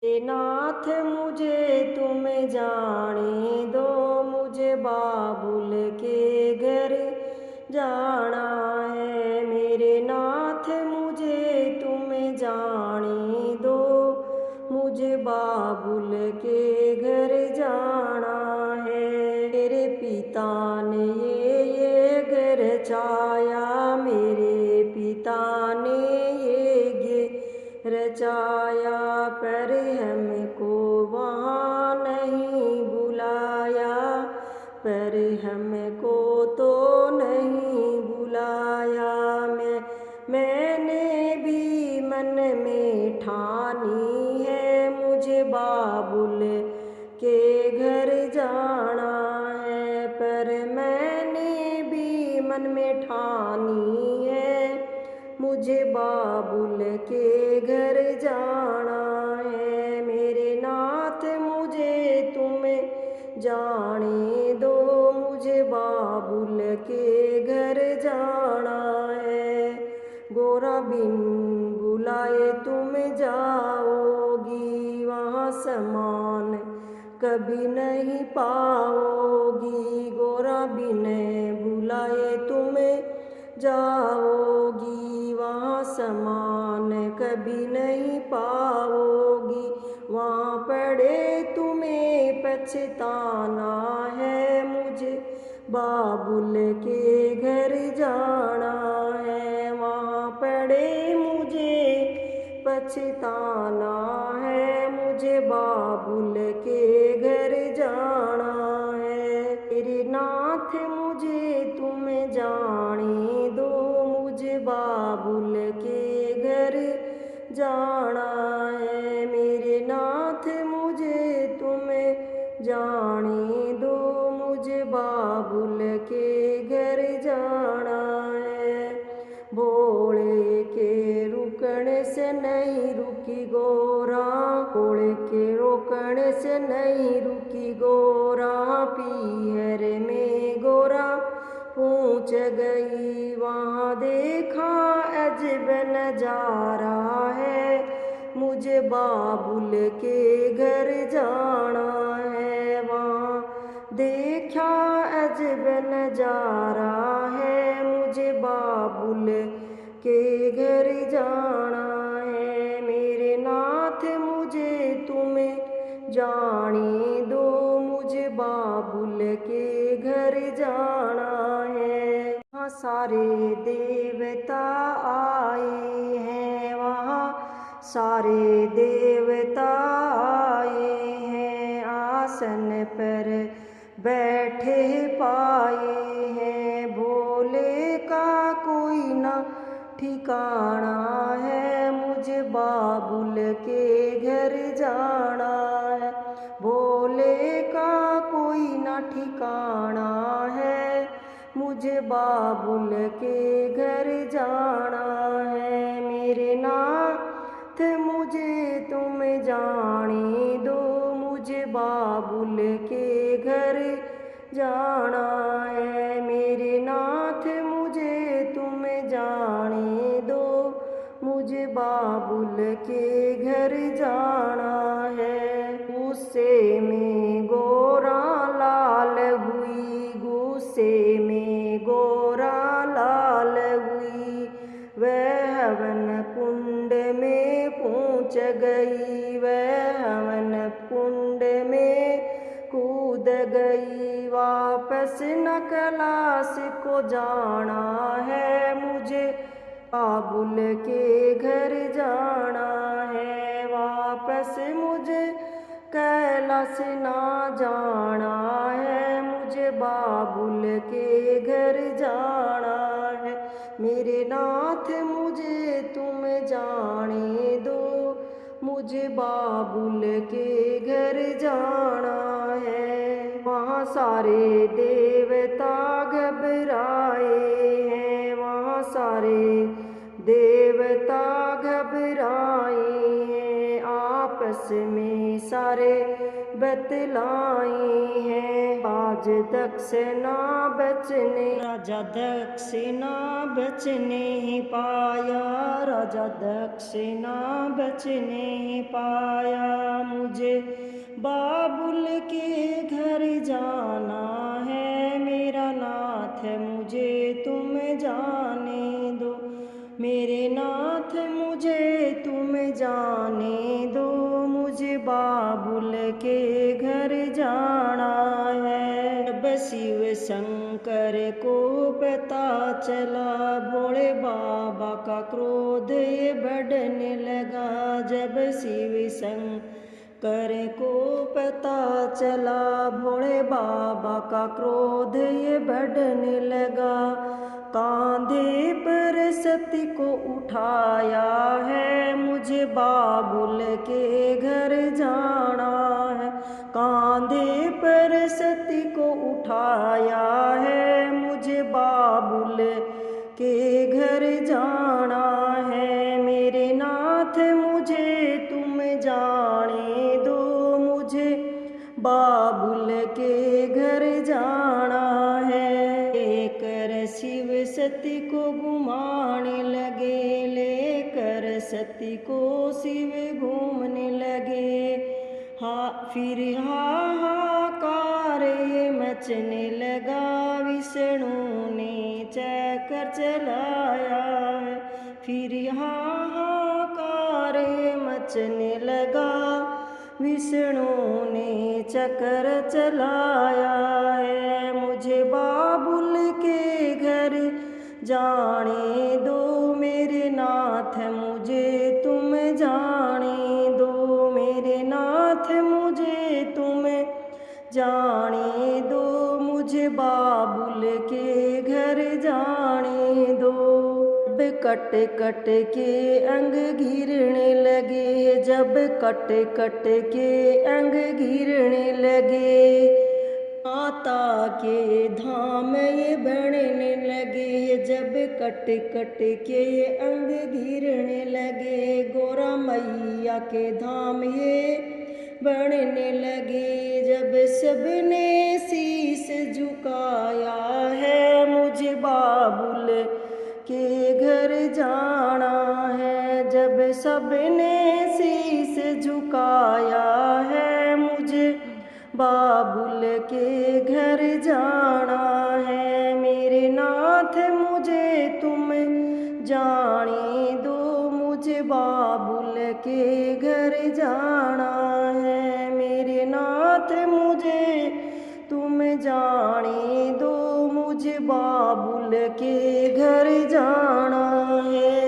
हे नाथ मुझे तुम जाने दो, मुझे बाबुल के घर जाना है। मेरे नाथ मुझे तुम जाने दो, मुझे बाबुल के घर जाना है। मेरे पिता ने ये घर रचाया, मेरे पिता ने ये रचाया, पर हमको वहाँ नहीं बुलाया, पर हमको तो नहीं बुलाया। मैंने भी मन में ठानी है, मुझे बाबुल के घर जाना है। पर मैंने भी मन में ठानी है, मुझे बाबुल के घर जाना है। मेरे नाथ मुझे तुम जाने दो, मुझे बाबुल के घर जाना है। गोरा बिन बुलाए तुम जाओगी, वहाँ समान कभी नहीं पाओगी। गोरा बिन बुलाए तुम जाओगी, वहाँ समान कभी नहीं पाओगी। वहाँ पड़े तुम्हें पछताना है, मुझे बाबुल के घर जाना है। वहाँ पड़े मुझे पछताना है, मुझे बाबुल के घर जाना है। मेरे नाथ मुझे तुम जाने दो, मुझे बाबुल के घर जाना है। मेरे नाथ मुझे तुम जाने दो, मुझे बाबुल के घर जाना है। भोले के रुकने से नहीं रुकी गोरा, भोले के रोकने से नहीं रुकी गोरा। पीहर में गोरा पहुँच गई, वहाँ देखा अजब नजारा है, मुझे बाबुल के घर जाना है। वहाँ देखा अजब नजारा है, मुझे बाबुल के घर जाना है। मेरे नाथ मुझे तुम जाने दो, मुझे बाबुल के घर जाना है। वहाँ सारे देवता आए हैं, वहाँ सारे देवता आए हैं, आसन पर बैठे पाए हैं। भोले का कोई ना ठिकाना है, मुझे बाबुल के घर जाना है। भोले का कोई ना ठिकाना है, मुझे बाबुल के घर जाना है। मेरे नाथ मुझे तुम जाने दो, मुझे बाबुल के घर जाना है। मेरे नाथ मुझे तुम जाने दो, मुझे बाबुल के घर जाना है। गुस्से में गोरा लाल हुई, गुस्से में गोरा लाल हुई, वह हवन कुंड में पहुँच गई, वह हवन कुंड में कूद गई। वापस न कैलाश को जाना है, मुझे बाबुल के घर जाना है। वापस मुझे कैलाश ना जाना है, मुझे बाबुल के घर जाना है। मेरे नाथ मुझे तुम जाने दो, मुझे बाबुल के घर जाना है। वहाँ सारे देवता घबराए हैं, वहाँ सारे देवता घबराए हैं, आप आपस में सारे बतलाई हैं। आज दक्ष ना बचने, राजा दक्ष ना बचने ही पाया, राजा दक्ष ना बचने पाया। मुझे बाबुल के घर जाना है, मेरा नाथ मुझे तुम जाने दो, मेरे नाथ मुझे तुम जाने दो। मुझे बाबुल के घर जाना है। जब शिव शंकर को पता चला, भोले बाबा का क्रोध ये बढ़ने लगा। जब शिव शंकर को पता चला, भोले बाबा का क्रोध ये बढ़ने लगा। कांधे पर सती को उठाया है, मुझे बाबुल के घर जाना है। कांधे पर सती को उठाया है, मुझे बाबुल के घर जाना है। मेरे नाथ मुझे तुम जाने दो, मुझे बाबुल के घर जाना है। लेकर शिव सती को घुमाने लगे, लेकर सती को शिव घूमने लगे। फिर हाहाकार ये मचने लगा, विष्णु ने चक्कर चलाया है। फिर हाहाकार ये मचने लगा, विष्णु ने चक्कर चलाया है। मुझे बाबुल के घर जाने दो, मेरे नाथ मुझे तुम जाने दो, मेरे नाथ मुझे तुम जाने दो। मुझे बाबुल के घर जाने दो। जब कट कट के अंग गिरने लगे, जब कट कट के अंग गिरने लगे, माता के धाम ये बढ़ने लगे। जब कट कट के अंग गिरने लगे, गोरा मैया के धाम ये बढ़ने लगे। जब सबने शीश झुकाया है, मुझे बाबुल के घर जाना है। जब सबने शीश झुकाया है, मुझे बाबुल के घर जाना है। मेरे नाथ मुझे तुम जाने दो, मुझे बाबुल के घर जाना है। मेरे नाथ मुझे तुम जाने दो, मुझे बाबुल के घर जाना है।